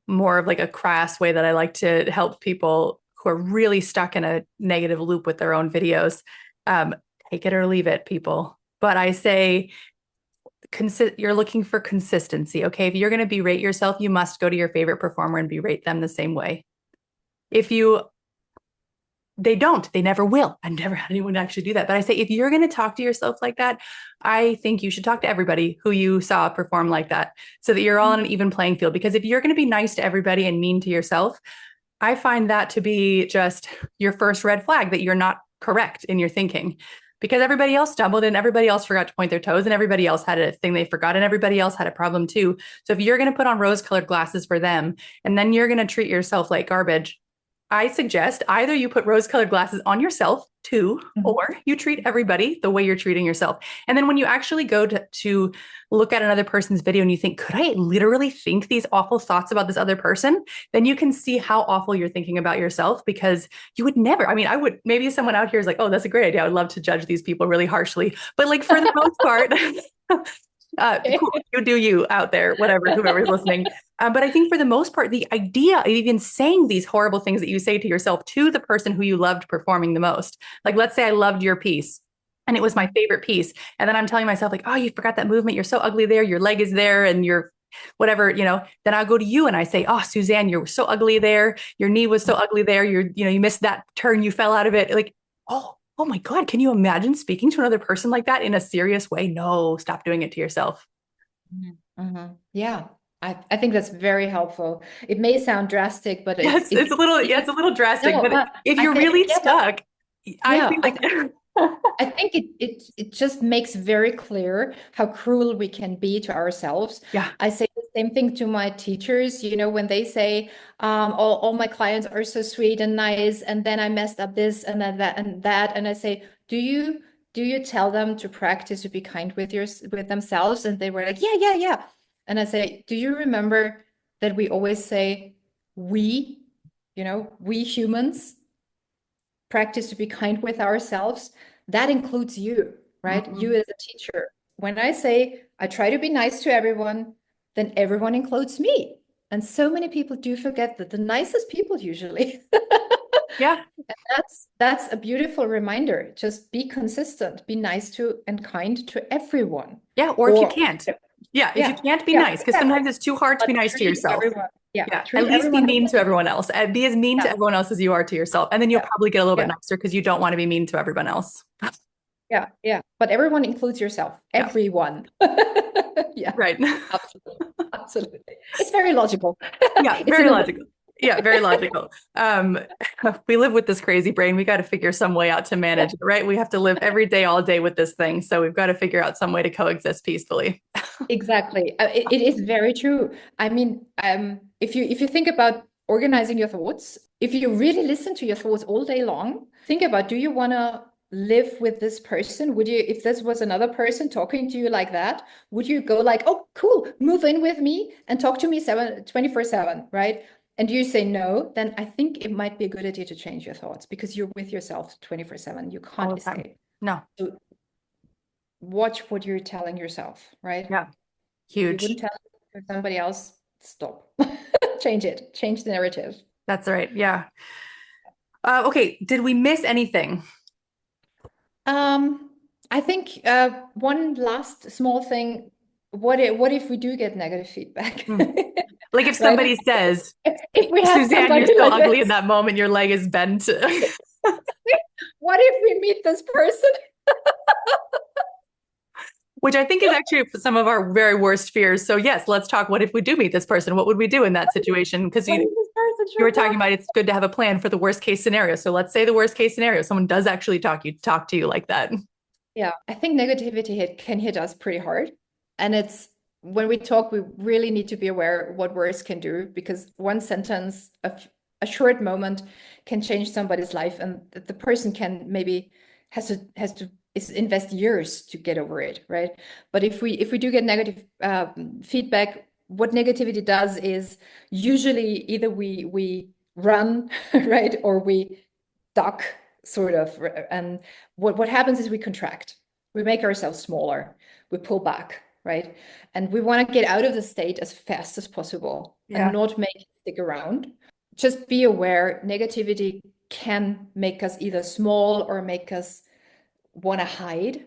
more of like a crass way that I like to help people who are really stuck in a negative loop with their own videos. Um, Take it or leave it, people. But I say, you're looking for consistency. Okay. If you're going to berate yourself, you must go to your favorite performer and berate them the same way. If you, they never will. I've never had anyone actually do that. But I say, if you're going to talk to yourself like that, I think you should talk to everybody who you saw perform like that, so that you're all on an even playing field. Because if you're going to be nice to everybody and mean to yourself, I find that to be just your first red flag that you're not correct in your thinking, because everybody else stumbled and everybody else forgot to point their toes and everybody else had a thing they forgot and everybody else had a problem too. So if you're going to put on rose colored glasses for them and then you're going to treat yourself like garbage, I suggest either you put rose colored glasses on yourself too, Mhm. or you treat everybody the way you're treating yourself. And then when you actually go to look at another person's video and you think, could I literally think these awful thoughts about this other person? Then you can see how awful you're thinking about yourself, because you would never, I mean, I would, maybe someone out here is like, oh, that's a great idea. I would love to judge these people really harshly. But like for the most part, cool, you do you out there, whatever, whoever's listening. But I think for the most part, the idea of even saying these horrible things that you say to yourself to the person who you loved performing the most, like let's say I loved your piece and it was my favorite piece. And then I'm telling myself like, oh, you forgot that movement. You're so ugly there. Your leg is there and you're whatever, then I'll go to you and I say, oh, Suzanne, you're so ugly there. Your knee was so ugly there. You missed that turn. You fell out of it. Like, oh my God, can you imagine speaking to another person like that in a serious way? No, stop doing it to yourself. Yeah, I think that's very helpful. It may sound drastic, but Yes, it's a little, yeah, it's a little drastic, no, but if I you're think, really yeah, but stuck, I yeah, think like, I think it just makes very clear how cruel we can be to ourselves. yeah. I say the same thing to my teachers, when they say, all my clients are so sweet and nice, and then I messed up this and then that and that. And I say, do you tell them to practice to be kind with themselves? And they were like, yeah, yeah, yeah. And I say, do you remember that we always say we, we humans practice to be kind with ourselves? That includes you, right? You Mhm. as a teacher. When I say I try to be nice to everyone, then everyone includes me. And so many people do forget that the nicest people usually. Yeah. That's a beautiful reminder. Just be consistent, be nice to and kind to everyone. Yeah. Or if you Or can't. Yeah. If you yeah, can't be yeah, nice, because exactly. sometimes it's too hard to But be nice to treat yourself. everyone. Yeah, Yeah. At treat least be everyone the mean to same. everyone else. Be as mean to Yeah, everyone else as you are to yourself. And then you'll yeah, probably get a little bit yeah, nicer because you don't want to be mean to everyone else. yeah, yeah. But everyone includes yourself. Yeah. Everyone. Yeah, Right. absolutely. Absolutely. It's very logical. Yeah, It's very in a way. logical. Yeah, very logical. Um, we live with this crazy brain. We got to figure some way out to manage it, right? We have to live every day, all day with this thing. So we've got to figure out some way to coexist peacefully. Exactly. It is very true. I mean, if you think about organizing your thoughts, if you really listen to your thoughts all day long, think about, do you want to live with this person? Would you, if this was another person talking to you like that, would you go like, oh, cool, move in with me and talk to me 24/7, right? And you say no, then I think it might be a good idea to change your thoughts because you're with yourself 24/7. You All can't the time. escape. No. So watch what you're telling yourself, right? Yeah. If you Huge. wouldn't tell it to somebody else, stop. Change it. Change the narrative. That's right. Yeah. Okay. Did we miss anything? I think one last small thing. What if we do get negative feedback? Hmm. Like if Right? somebody says, If we have Suzanne, you're somebody so like ugly in this, that moment, your leg is bent. what if we meet this person? Which I think is actually some of our very worst fears. So yes, let's talk. What if we do meet this person? What would we do in that situation? Because What if this person you were shows talking up? about it's good to have a plan for the worst case scenario. So let's say the worst case scenario, someone does actually talk to you like that. Yeah, I think can hit us pretty hard. And it's when we talk, we really need to be aware what words can do because one sentence, a short moment can change somebody's life, and the person can maybe has to invest years to get over it, right? But if we do get negative feedback, what negativity does is usually either we run, right, or we duck, sort of, and what happens is we contract, we make ourselves smaller, we pull back, right? And we want to get out of the state as fast as possible and Yeah. not make it stick around. Just be aware negativity can make us either small or make us want to hide,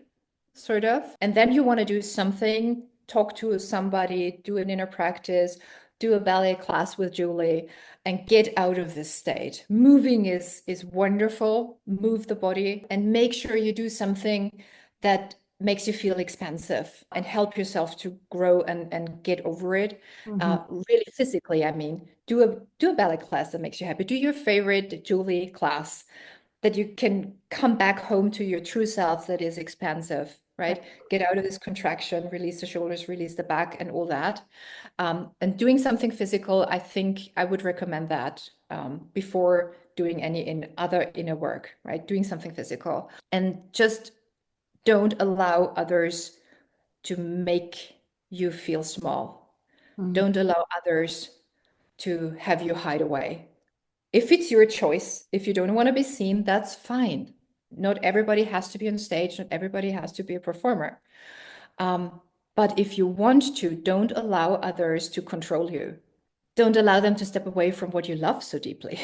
sort of. And then you want to do something, talk to somebody, do an inner practice, do a ballet class with Julie, and get out of this state. Moving is wonderful. Move the body and make sure you do something that makes you feel expansive and help yourself to grow and get over it. Mhm. Really physically, I mean, do a ballet class that makes you happy. Do your favorite Julie class that you can come back home to your true self that is expansive, right? Get out of this contraction, release the shoulders, release the back, and all that. And doing something physical, I think I would recommend that before doing any other inner work, right? Doing something physical. And just don't allow others to make you feel small. Mhm. Don't allow others to have you hide away. If it's your choice, if you don't want to be seen, that's fine. Not everybody has to be on stage, not everybody has to be a performer. But if you want to, don't allow others to control you. Don't allow them to step away from what you love so deeply,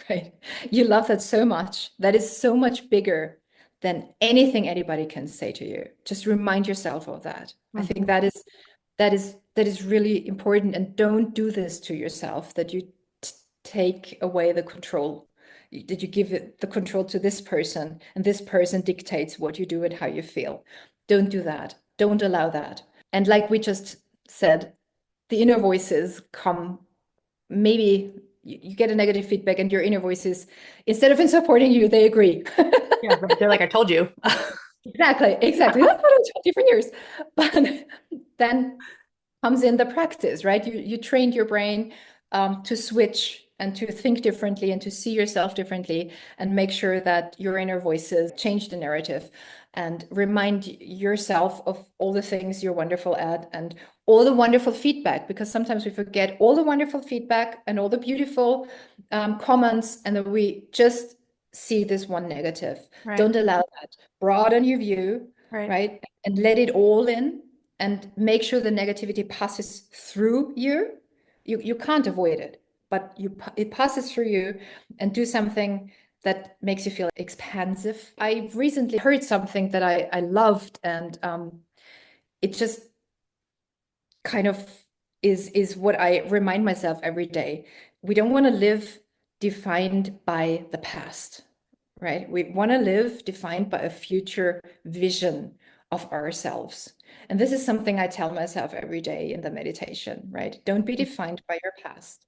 right? You love that so much. That is so much bigger than anything anybody can say to you. Just remind yourself of that. I think Mhm. that is really important. And don't do this to yourself, that you take away the control, that you give it the control to this person and this person dictates what you do and how you feel. Don't do that. Don't allow that. And like we just said, the inner voices come, maybe you get a negative feedback and your inner voices, instead of in supporting you, they agree. Yeah, right. They're like, I told you. Exactly, exactly. That's what I told you for years. But then comes in the practice, right? You trained your brain to switch and to think differently and to see yourself differently and make sure that your inner voices change the narrative and remind yourself of all the things you're wonderful at and all the wonderful feedback, because sometimes we forget all the wonderful feedback and all the beautiful comments, and then we just see this one negative. Right. Don't allow that. Broaden your view, Right. right? And let it all in and make sure the negativity passes through you, You can't avoid it, but it passes through you, and do something that makes you feel expansive. I recently heard something that I loved, and it just kind of is what I remind myself every day. We don't want to live defined by the past, right? We want to live defined by a future vision of ourselves. And this is something I tell myself every day in the meditation, right? Don't be defined by your past,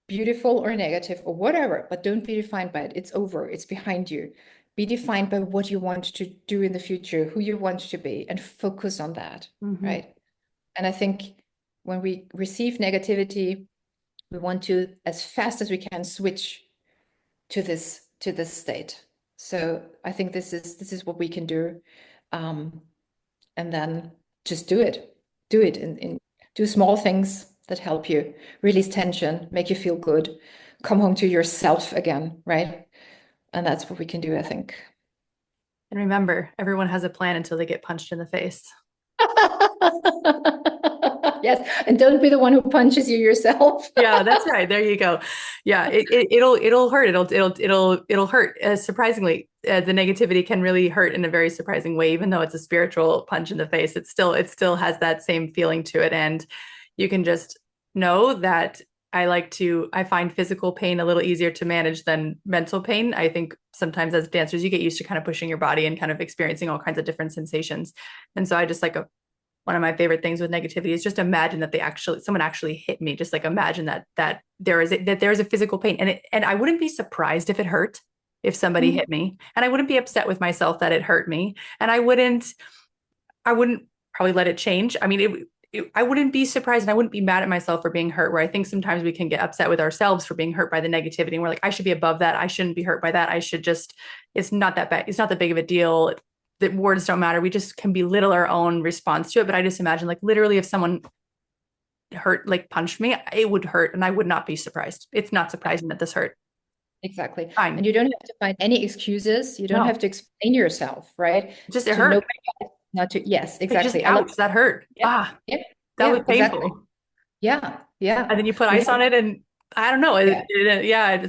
beautiful or negative or whatever, but don't be defined by it. It's over, it's behind you. Be defined by what you want to do in the future, who you want to be, and focus on that, right? And I think when we receive negativity, we want to, as fast as we can, switch to this state. So I think this is what we can do, and then just do it. Do small things that help you release tension, make you feel good, come home to yourself again, right? And that's what we can do, I think. And remember, everyone has a plan until they get punched in the face. Yes, and don't be the one who punches you yourself. Yeah, that's right. There you go. Yeah, it'll hurt. It'll hurt. Surprisingly, the negativity can really hurt in a very surprising way. Even though it's a spiritual punch in the face, it still has that same feeling to it. And you can just know that I find physical pain a little easier to manage than mental pain. I think sometimes as dancers, you get used to kind of pushing your body and kind of experiencing all kinds of different sensations. And so I just one of my favorite things with negativity is just imagine that someone actually hit me. Just like imagine that there is a physical pain, and I wouldn't be surprised if it hurt if somebody hit me, and I wouldn't be upset with myself that it hurt me, and I wouldn't probably let it change. I mean, I wouldn't be surprised, and I wouldn't be mad at myself for being hurt, where I think sometimes we can get upset with ourselves for being hurt by the negativity. And we're like, I should be above that. I shouldn't be hurt by that. It's not that bad. It's not that big of a deal. That words don't matter. We just can belittle our own response to it. But I just imagine, like, literally if someone punched me, it would hurt, and I would not be surprised. It's not surprising that this hurt. Exactly. Fine. And you don't have to find any excuses. You don't have to explain yourself, right? Just it hurt. Not to, yes, exactly. Ouch, that hurt. Yeah. That was painful. Exactly. Yeah. And then you put ice on it, and I don't know.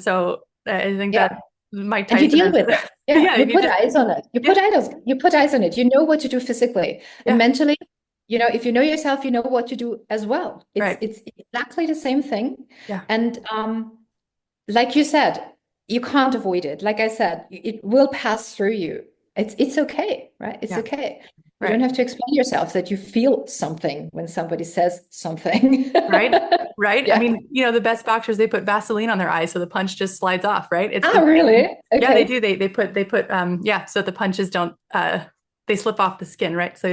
So I think that Mike Tyson. And you deal with it. Yeah. You put ice on it. You put ice on it. You know what to do physically and mentally. If you know yourself, you know what to do as well. It's exactly the same thing. Yeah. And like you said, you can't avoid it. Like I said, it will pass through you. It's okay, right? It's okay. You don't have to explain yourself that you feel something when somebody says something. Right. Yeah. I mean, the best boxers, they put Vaseline on their eyes so the punch just slides off, right? Really? Okay. Yeah, they do. They put so the punches don't they slip off the skin, right? So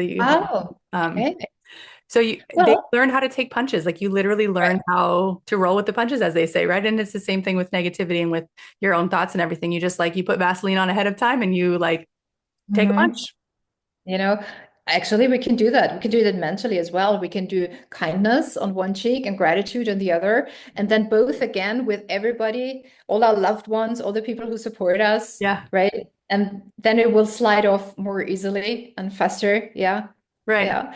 okay. So they learn how to take punches. Like, you literally learn how to roll with the punches, as they say, right? And it's the same thing with negativity and with your own thoughts and everything. You just you put Vaseline on ahead of time, and you take a punch. Actually, we can do that. We can do that mentally as well. We can do kindness on one cheek and gratitude on the other. And then both again with everybody, all our loved ones, all the people who support us. Yeah. Right. And then it will slide off more easily and faster. Yeah. Right. Yeah.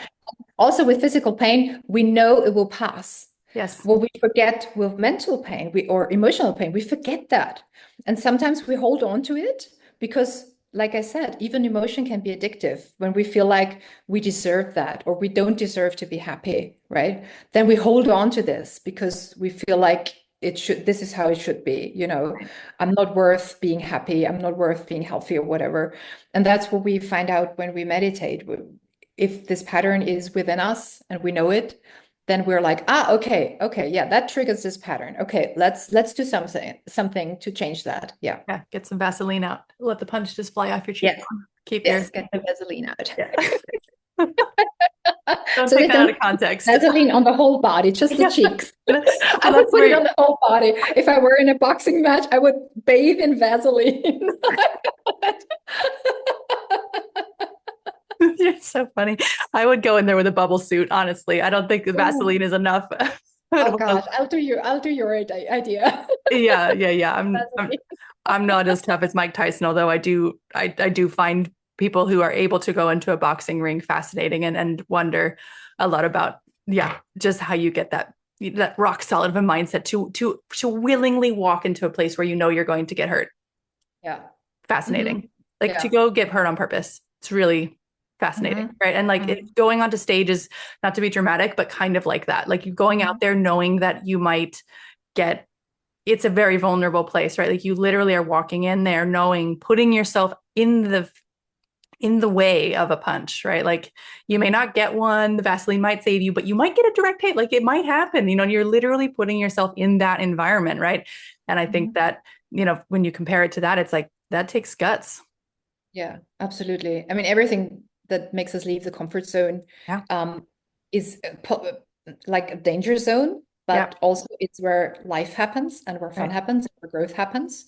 Also with physical pain, we know it will pass. Yes. What we forget with mental pain or emotional pain, we forget that. And sometimes we hold on to it because, like I said, even emotion can be addictive when we feel like we deserve that or we don't deserve to be happy, right? Then we hold on to this because we feel like this is how it should be. I'm not worth being happy. I'm not worth being healthy or whatever. And that's what we find out when we meditate. If this pattern is within us and we know it, then we're like, okay, yeah, that triggers this pattern. Okay, let's do something to change that. Yeah. Get some Vaseline out. Let the punch just fly off your cheek. Get the Vaseline out. Yeah. Don't take that out of context. Vaseline on the whole body, just the cheeks. I would put it on the whole body. If I were in a boxing match, I would bathe in Vaseline. You're so funny. I would go in there with a bubble suit. Honestly, I don't think the Vaseline is enough. Oh gosh, I'll do your idea. Yeah. I'm not as tough as Mike Tyson, although I do find people who are able to go into a boxing ring fascinating and wonder a lot about just how you get that that rock solid of a mindset to willingly walk into a place where you know you're going to get hurt. Yeah. Fascinating. Like to Yeah. go get hurt on purpose. It's really fascinating, right? And like going onto stage is not to be dramatic, but kind of like that. Like you going out there knowing that you might get, it's a very vulnerable place, right? Like you literally are walking in there knowing, putting yourself in the way of a punch, right? Like you may not get one, the Vaseline might save you, but you might get a direct hit. Like it might happen, you know, and you're literally putting yourself in that environment, right? And I think that, you know, when you compare it to that, it's like that takes guts. Yeah, absolutely. I mean, everything that makes us leave the comfort zone Yeah. is like a danger zone, Yeah. but also it's where life happens and where fun Right. happens, where growth happens.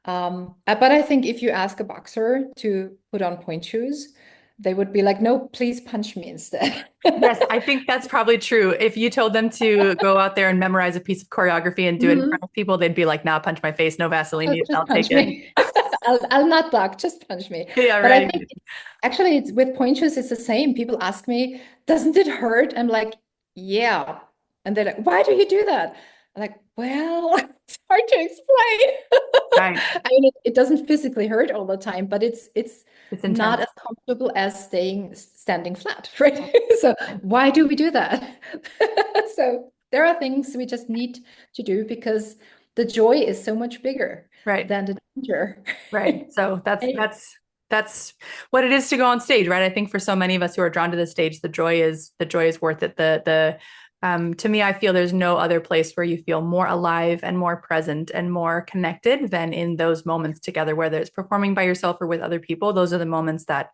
But I think if you ask a boxer to put on point shoes, they would be like, no, please punch me instead. Yes, I think that's probably true. If you told them to go out there and memorize a piece of choreography and do it in front of people, they'd be like, nah, punch my face, no Vaseline needed, Just I'll take punch it. me. I'll not block, just punch me. Yeah, But I right. think actually it's with point shoes, it's the same. People ask me, doesn't it hurt? I'm like, yeah. And they're like, why do you do that? I'm like, well, it's hard to explain. Right. I mean, it doesn't physically hurt all the time, but it's It's not intense. as comfortable as standing flat, right? So why do we do that? So there are things we just need to do because the joy is so much bigger Right. than the danger. Right. So that's what it is to go on stage, right? I think for so many of us who are drawn to the stage, the joy is worth it. The to me, I feel there's no other place where you feel more alive and more present and more connected than in those moments together, whether it's performing by yourself or with other people. Those are the moments that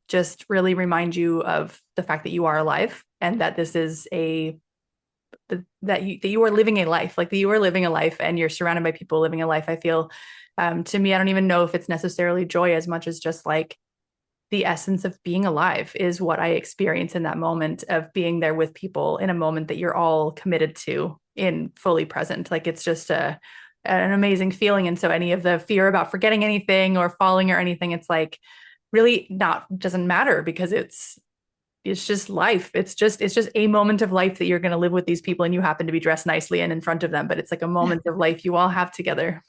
just really remind you of the fact that you are alive and that this is that you are living a life, like that you are living a life and you're surrounded by people living a life. I feel to me, I don't even know if it's necessarily joy as much as just like the essence of being alive is what I experience in that moment of being there with people in a moment that you're all committed to in fully present. Like it's just an amazing feeling. And so any of the fear about forgetting anything or falling or anything, it's like really not doesn't matter because it's just life. It's just a moment of life that you're going to live with these people and you happen to be dressed nicely and in front of them, but it's like a moment of life you all have together.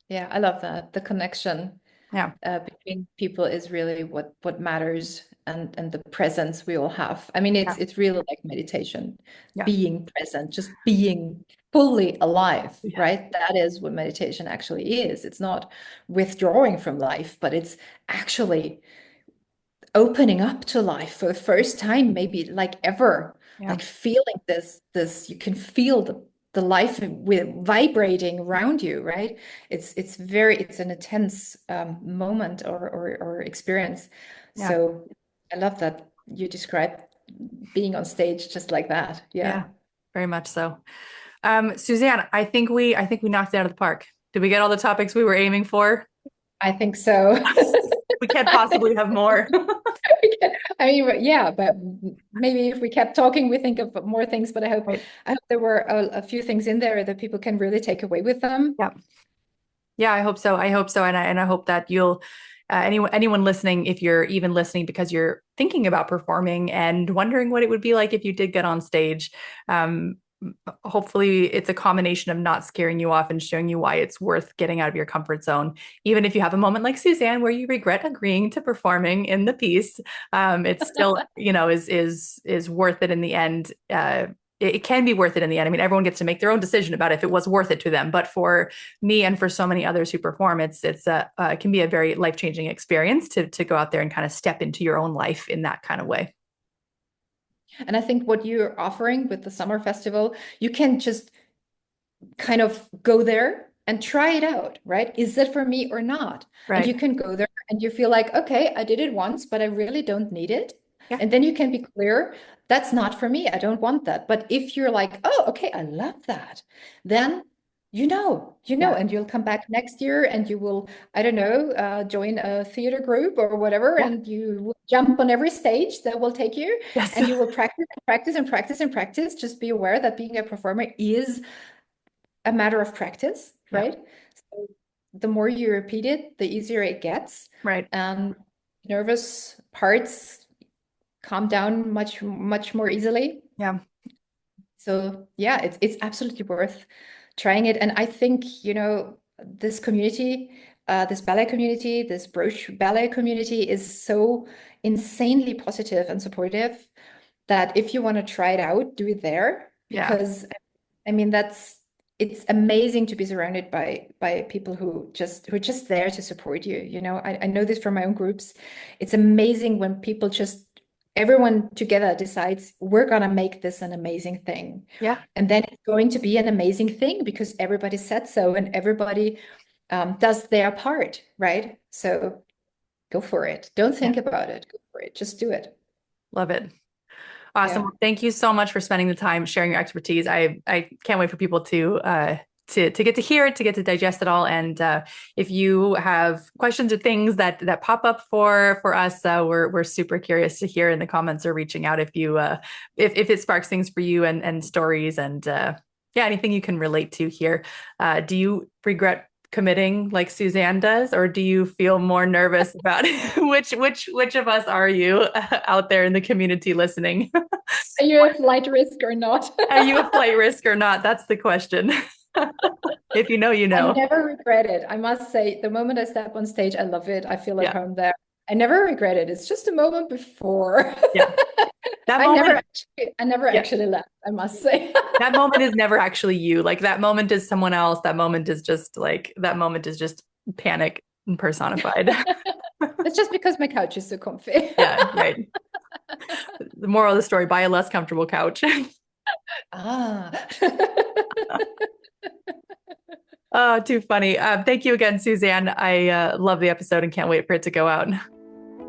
Yeah, I love that. The connection Yeah. between people is really what matters, and the presence we all have. I mean, Yeah. it's really like meditation, Yeah. being present, just being fully alive, Yeah. right? That is what meditation actually is. It's not withdrawing from life, but it's actually opening up to life for the first time, maybe like ever, Yeah. like feeling this you can feel the life with vibrating around you, right? It's an intense moment or experience. Yeah. So I love that you describe being on stage just like that. Yeah. Yeah, Very much so. Suzanne, I think we knocked it out of the park. Did we get all the topics we were aiming for? I think so. We can't I think possibly have more. I mean, yeah, but maybe if we kept talking, we think of more things. But Right. I hope there were a few things in there that people can really take away with them. Yeah. Yeah, I hope so. I hope so. And I hope that you'll, anyone listening, if you're even listening because you're thinking about performing and wondering what it would be like if you did get on stage, um, hopefully it's a combination of not scaring you off and showing you why it's worth getting out of your comfort zone. Even if you have a moment like Suzanne where you regret agreeing to performing in the piece, it's still, is worth it in the end. It can be worth it in the end. I mean, everyone gets to make their own decision about if it was worth it to them. But for me and for so many others who perform, it can be a very life-changing experience to go out there and kind of step into your own life in that kind of way. And I think what you're offering with the summer festival, you can just kind of go there and try it out, right? Is it for me or not? And you Right. can go there and you feel like, okay, I did it once, but I really don't need it. Yeah. And then you can be clear, that's not for me. I don't want that. But if you're like, oh, okay, I love that, then Yeah. and you'll come back next year and you will, I don't know, join a theater group or whatever, Yeah. and you will jump on every stage that will take you, Yes. and you will practice and practice and practice and practice. Just be aware that being a performer is a matter of practice, Yeah. right? So the more you repeat it, the easier it gets. Right. And nervous parts calm down much, much more easily. Yeah. So yeah, it's absolutely worth trying it. And I think, this community, this ballet community, this Broche ballet community is so insanely positive and supportive that if you want to try it out, do it there. Yeah. Because I mean, it's amazing to be surrounded by people who are just there to support you. I know this from my own groups. It's amazing when people everyone together decides we're gonna make this an amazing thing. Yeah. And then it's going to be an amazing thing because everybody said so and everybody does their part, right? So go for it. Don't think about it. Go for it. Just do it. Love it. Awesome. Yeah. Well, thank you so much for spending the time sharing your expertise. I can't wait for people to get to hear it, to get to digest it all. And if you have questions or things that pop up for us, we're super curious to hear in the comments or reaching out if you if it sparks things for you and stories and anything you can relate to here. Do you regret committing like Suzanne does, or do you feel more nervous about which of us are you out there in the community listening? Are you a flight risk or not? Are you a flight risk or not? That's the question. If you know, you know. I never regret it. I must say, the moment I step on stage, I love it. I feel at home there. I never regret it. It's just a moment before. Yeah. That I never actually left, I must say. That moment is never actually you. Like that moment is someone else. That moment is just panic personified. It's just because my couch is so comfy. Yeah, right. The moral of the story, buy a less comfortable couch. Oh, too funny. Thank you again, Suzanne. I love the episode and can't wait for it to go out.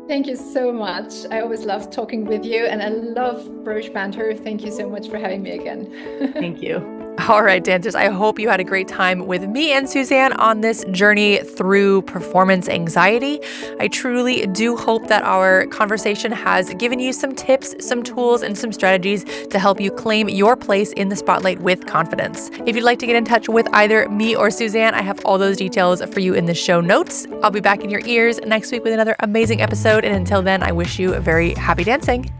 Thank you so much. I always love talking with you and I love Broche banter. Thank you so much for having me again. Thank you. All right, dancers, I hope you had a great time with me and Suzanne on this journey through performance anxiety. I truly do hope that our conversation has given you some tips, some tools, and some strategies to help you claim your place in the spotlight with confidence. If you'd like to get in touch with either me or Suzanne, I have all those details for you in the show notes. I'll be back in your ears next week with another amazing episode. And until then, I wish you a very happy dancing.